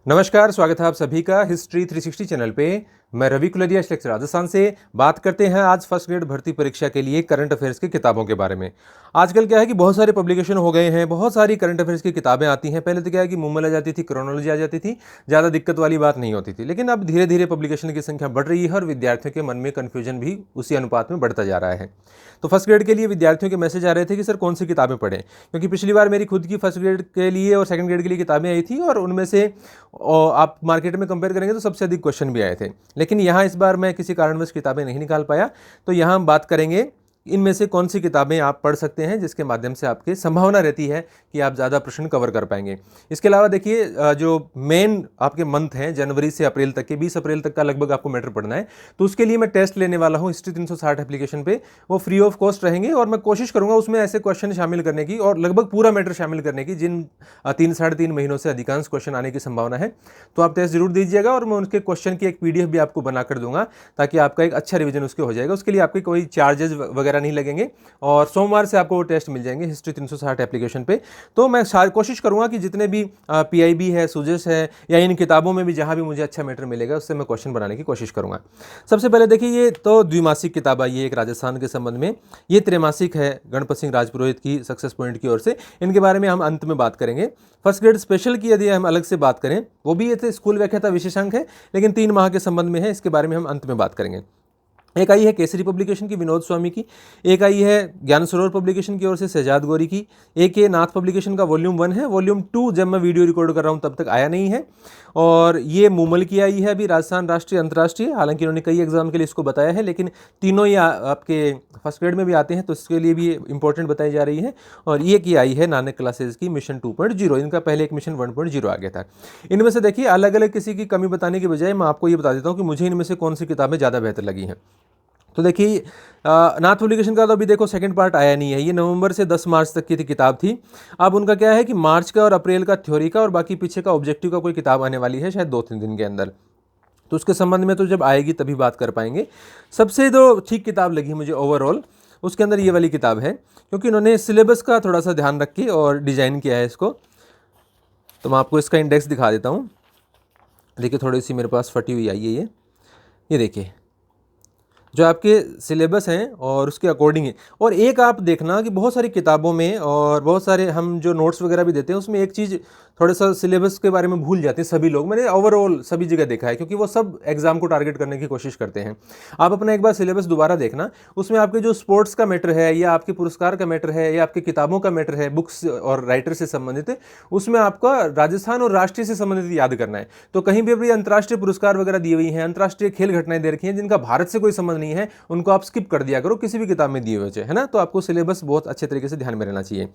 नमस्कार, स्वागत है आप सभी का हिस्ट्री 360 चैनल पे। मैं रवि कुलरिया लेक्चर राजस्थान से बात करते हैं आज फर्स्ट ग्रेड भर्ती परीक्षा के लिए करंट अफेयर्स की किताबों के बारे में। आजकल क्या है कि बहुत सारे पब्लिकेशन हो गए हैं, बहुत सारी करंट अफेयर्स की किताबें आती हैं। पहले तो क्या है कि मुमल आ जाती थी, क्रोनोलॉजी आ जाती थी, ज़्यादा दिक्कत वाली बात नहीं होती थी। लेकिन अब धीरे धीरे पब्लिकेशन की संख्या बढ़ रही है और विद्यार्थियों के मन में कन्फ्यूजन भी उसी अनुपात में बढ़ता जा रहा है। तो फर्स्ट ग्रेड के लिए विद्यार्थियों के मैसेज आ रहे थे कि सर कौन सी किताबें पढ़ें, क्योंकि पिछली बार मेरी खुद की फर्स्ट ग्रेड के लिए और सेकंड ग्रेड के लिए किताबें आई थी और उनमें से आप मार्केट में कंपेयर करेंगे तो सबसे अधिक क्वेश्चन भी आए थे। लेकिन यहाँ इस बार मैं किसी कारणवश किताबें नहीं निकाल पाया, तो यहाँ हम बात करेंगे इनमें से कौन सी किताबें आप पढ़ सकते हैं जिसके माध्यम से आपकी संभावना रहती है कि आप ज़्यादा प्रश्न कवर कर पाएंगे। इसके अलावा देखिए, जो मेन आपके मंथ हैं जनवरी से अप्रैल तक के, 20 अप्रैल तक का लगभग आपको मैटर पढ़ना है, तो उसके लिए मैं टेस्ट लेने वाला हूँ हिस्ट्री 360 एप्लीकेशन पे। वो फ्री ऑफ कॉस्ट रहेंगे और मैं कोशिश करूँगा उसमें ऐसे क्वेश्चन शामिल करने की और लगभग पूरा मैटर शामिल करने की जिन 3-3.5 महीनों से अधिकांश क्वेश्चन आने की संभावना है। तो आप टेस्ट जरूर दीजिएगा और मैं उनके क्वेश्चन की एक PDF भी आपको बना कर दूंगा ताकि आपका एक अच्छा रिवीजन उसके हो जाएगा। उसके लिए आपके कोई चार्जेस वगैरह नहीं लगेंगे और सोमवार से आपको वो टेस्ट मिल जाएंगे हिस्ट्री 360 एप्लीकेशन पे। तो मैं कोशिश करूंगा कि जितने भी PIB है, सुजेस है या इन किताबों में भी जहां भी मुझे अच्छा मैटर मिलेगा उससे मैं क्वेश्चन बनाने की कोशिश करूंगा। सबसे पहले देखिए, ये तो द्विमासिक किताब आई है एक राजस्थान के संबंध में। ये त्रैमासिक है गणपत सिंह राजपुरोहित की सक्सेस पॉइंट की ओर से। इनके बारे में हम अंत में बात करेंगे। फर्स्ट ग्रेड स्पेशल की यदि हम अलग से बात करें, वो भी ये स्कूल व्याख्याता विशेषांक है लेकिन 3 माह के संबंध में है। इसके बारे में हम अंत में बात करेंगे। एक आई है केसरी पब्लिकेशन की विनोद स्वामी की, एक आई है ज्ञान सरोवर पब्लिकेशन की ओर से शहजाद गौरी की, एक ये नाथ पब्लिकेशन का वॉल्यूम 1 है। वॉल्यूम 2 जब मैं वीडियो रिकॉर्ड कर रहा हूँ तब तक आया नहीं है। और ये मुमल की आई है अभी, राजस्थान राष्ट्रीय अंतर्राष्ट्रीय। हालांकि उन्होंने कई एग्जाम के लिए इसको बताया है लेकिन तीनों ही आपके फर्स्ट ग्रेड में भी आते हैं तो इसके लिए भी इंपॉर्टेंट बताई जा रही है। और ये की आई है नानक क्लासेज की मिशन 2.0। इनका पहले एक मिशन 1.0 आ गया था। इनमें से देखिए, अलग अलग किसी की कमी बताने के बजाय मैं आपको ये बता देता हूँ कि मुझे इनमें से कौन सी किताबें ज़्यादा बेहतर लगी हैं। तो देखिए, नाथ पब्लिकेशन का तो अभी देखो सेकंड पार्ट आया नहीं है। ये नवंबर से 10 मार्च तक की किताब थी। अब उनका क्या है कि मार्च का और अप्रैल का थ्योरी का और बाकी पीछे का ऑब्जेक्टिव का कोई किताब आने वाली है शायद 2-3 दिन के अंदर। तो उसके संबंध में तो जब आएगी तभी बात कर पाएंगे। सबसे जो ठीक किताब लगी मुझे ओवरऑल, उसके अंदर ये वाली किताब है, क्योंकि उन्होंने सिलेबस का थोड़ा सा ध्यान रख के और डिजाइन किया है इसको। तो मैं आपको इसका इंडेक्स दिखा देता हूँ। देखिए, थोड़ी सी मेरे पास फटी हुई आई है ये देखिए, जो आपके सिलेबस हैं और उसके अकॉर्डिंग है। और एक आप देखना कि बहुत सारी किताबों में और बहुत सारे हम जो नोट्स वगैरह भी देते हैं उसमें एक चीज़ थोड़ा सा सिलेबस के बारे में भूल जाते हैं सभी लोग। मैंने ओवरऑल सभी जगह देखा है, क्योंकि वो सब एग्जाम को टारगेट करने की कोशिश करते हैं। आप अपना एक बार सिलेबस दोबारा देखना, उसमें आपके जो स्पोर्ट्स का मैटर है या आपके पुरस्कार का मैटर है या आपकी किताबों का मैटर है, बुक्स और राइटर से संबंधित, उसमें आपका राजस्थान और राष्ट्रीय से संबंधित याद करना है। तो कहीं भी अंतर्राष्ट्रीय पुरस्कार वगैरह दी हुई हैं, अंतर्राष्ट्रीय खेल घटनाएं दे रखी हैं जिनका भारत से कोई संबंध नहीं है, उनको आप स्किप कर दिया करो किसी भी किताब में दिए हुए है ना। तो आपको सिलेबस बहुत अच्छे तरीके से ध्यान में रहना चाहिए।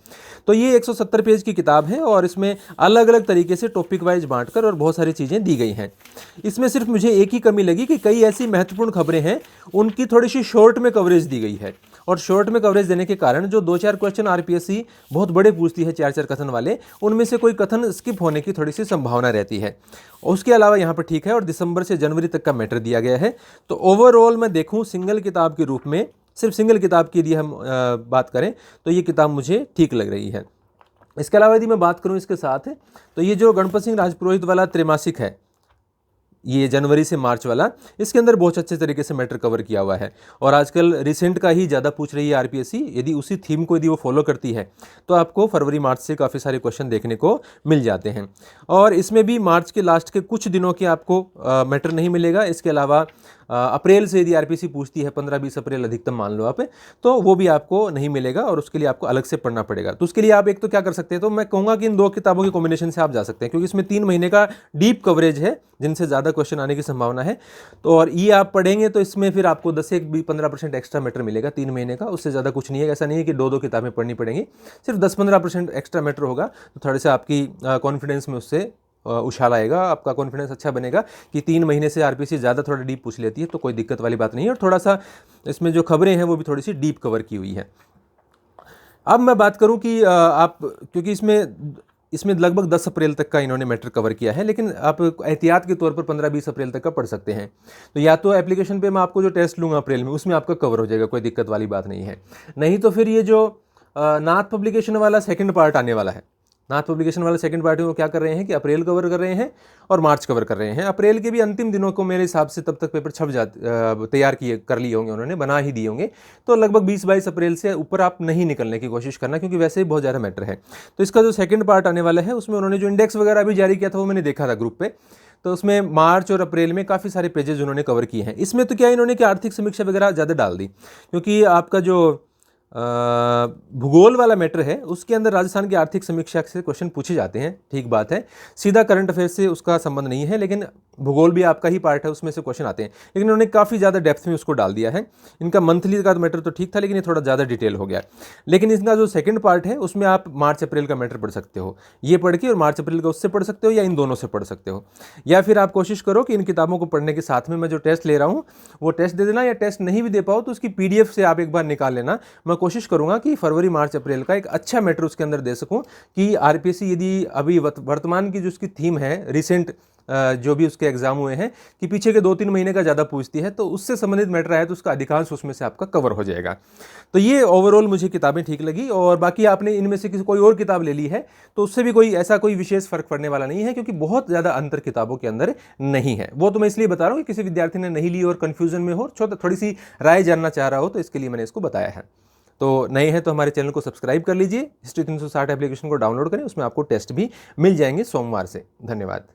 तो ये 170 पेज की किताब है और इसमें अलग अलग तरीके से टॉपिक वाइज बांटकर और बहुत सारी चीज़ें दी गई हैं। इसमें सिर्फ मुझे एक ही कमी लगी कि कई ऐसी महत्वपूर्ण खबरें हैं उनकी थोड़ी सी शॉर्ट में कवरेज दी गई है। और शॉर्ट में कवरेज देने के कारण जो 2-4 क्वेश्चन RPSC बहुत बड़े पूछती है, 4-4 कथन वाले, उनमें से कोई कथन स्किप होने की थोड़ी सी संभावना रहती है। उसके अलावा यहाँ पर ठीक है। और दिसंबर से जनवरी तक का मैटर दिया गया है। तो ओवरऑल मैं देखूँ सिंगल किताब के रूप में, सिर्फ सिंगल किताब के लिए हम बात करें तो ये किताब मुझे ठीक लग रही है। इसके अलावा यदि मैं बात करूं इसके साथ, तो ये जो गणपत सिंह राजपुरोहित वाला त्रैमासिक है, ये जनवरी से मार्च वाला, इसके अंदर बहुत अच्छे तरीके से मैटर कवर किया हुआ है। और आजकल रिसेंट का ही ज़्यादा पूछ रही है RPSC। यदि उसी थीम को यदि वो फॉलो करती है तो आपको फरवरी मार्च से काफ़ी सारे क्वेश्चन देखने को मिल जाते हैं। और इसमें भी मार्च के लास्ट के कुछ दिनों के आपको मैटर नहीं मिलेगा। इसके अलावा अप्रैल से यदि RPSC पूछती है, 15-20 अप्रैल अधिकतम मान लो आप, तो वो भी आपको नहीं मिलेगा और उसके लिए आपको अलग से पढ़ना पड़ेगा। तो उसके लिए आप एक तो क्या कर सकते हैं, तो मैं कहूँगा कि इन 2 किताबों के कॉम्बिनेशन से आप जा सकते हैं, क्योंकि इसमें 3 महीने का डीप कवरेज है जिनसे ज़्यादा क्वेश्चन आने की संभावना है। तो और ये आप पढ़ेंगे तो इसमें फिर आपको 10 से 15% एक्स्ट्रा मैटर मिलेगा 3 महीने का, उससे ज़्यादा कुछ नहीं है। ऐसा नहीं है कि 2-2 किताबें पढ़नी पड़ेंगी, सिर्फ 10-15% एक्स्ट्रा मैटर होगा। तो थोड़े से आपकी कॉन्फिडेंस में उससे उछाल आएगा, आपका कॉन्फिडेंस अच्छा बनेगा कि 3 महीने से RPSC ज़्यादा थोड़ा डीप पूछ लेती है तो कोई दिक्कत वाली बात नहीं है। और थोड़ा सा इसमें जो खबरें हैं वो भी थोड़ी सी डीप कवर की हुई है। अब मैं बात करूं कि आप, क्योंकि इसमें लगभग 10 अप्रैल तक का इन्होंने मैटर कवर किया है, लेकिन आप एहतियात के तौर पर 15-20 अप्रैल तक का पढ़ सकते हैं। तो या तो एप्लीकेशन पे मैं आपको जो टेस्ट लूँगा अप्रैल में, उसमें आपका कवर हो जाएगा, कोई दिक्कत वाली बात नहीं है। नहीं तो फिर ये जो नाथ पब्लिकेशन वाला सेकंड पार्ट आने वाला है, नाथ पब्लिकेशन वाला सेकंड पार्ट में वो क्या कर रहे हैं कि अप्रैल कवर कर रहे हैं और मार्च कवर कर रहे हैं। अप्रैल के भी अंतिम दिनों को मेरे हिसाब से तब तक पेपर तैयार कर लिए होंगे उन्होंने, बना ही दिए होंगे। तो लगभग 20-22 अप्रैल से ऊपर आप नहीं निकलने की कोशिश करना, क्योंकि वैसे ही बहुत ज़्यादा मैटर है। तो इसका जो सेकंड पार्ट आने वाला है उसमें उन्होंने जो इंडेक्स वगैरह भी जारी किया था वो मैंने देखा था ग्रुप पे। तो उसमें मार्च और अप्रैल में काफ़ी सारे पेजेस उन्होंने कवर किए हैं। इसमें तो क्या इन्होंने कि आर्थिक समीक्षा वगैरह ज़्यादा डाल दी, क्योंकि आपका जो भूगोल वाला मैटर है उसके अंदर राजस्थान की आर्थिक समीक्षा से क्वेश्चन पूछे जाते हैं, ठीक बात है, सीधा करंट अफेयर से उसका संबंध नहीं है, लेकिन भूगोल भी आपका ही पार्ट है, उसमें से क्वेश्चन आते हैं। लेकिन उन्होंने काफ़ी ज़्यादा डेप्थ में उसको डाल दिया है। इनका मंथली का मैटर तो ठीक था, लेकिन ये थोड़ा ज़्यादा डिटेल हो गया। लेकिन इसका जो सेकंड पार्ट है उसमें आप मार्च अप्रैल का मैटर पढ़ सकते हो, ये पढ़ के, और मार्च अप्रैल का उससे पढ़ सकते हो या इन दोनों से पढ़ सकते हो। या फिर आप कोशिश करो कि इन किताबों को पढ़ने के साथ में मैं जो टेस्ट ले रहा हूँ वो टेस्ट दे देना, या टेस्ट नहीं भी दे पाओ तो उसकी PDF से आप एक बार निकाल लेना। मैं कोशिश करूँगा कि फरवरी मार्च अप्रैल का एक अच्छा मैटर उसके अंदर दे सकूं, कि RPSC यदि अभी वर्तमान की जो उसकी थीम है, रिसेंट जो भी उसके एग्जाम हुए हैं, कि पीछे के 2-3 महीने का ज़्यादा पूछती है, तो उससे संबंधित मैटर आया तो उसका अधिकांश उसमें से आपका कवर हो जाएगा। तो ये ओवरऑल मुझे किताबें ठीक लगी। और बाकी आपने इनमें से किसी कोई और किताब ले ली है तो उससे भी कोई विशेष फर्क पड़ने वाला नहीं है, क्योंकि बहुत ज़्यादा अंतर किताबों के अंदर नहीं है। वो तो मैं इसलिए बता रहा हूँ कि किसी विद्यार्थी ने नहीं ली और कन्फ्यूजन में हो, थोड़ी सी राय जानना चाह रहा हो, तो इसके लिए मैंने इसको बताया है। तो नए हैं तो हमारे चैनल को सब्सक्राइब कर लीजिए, हिस्ट्री 360 एप्लीकेशन को डाउनलोड करें, उसमें आपको टेस्ट भी मिल जाएंगे सोमवार से। धन्यवाद।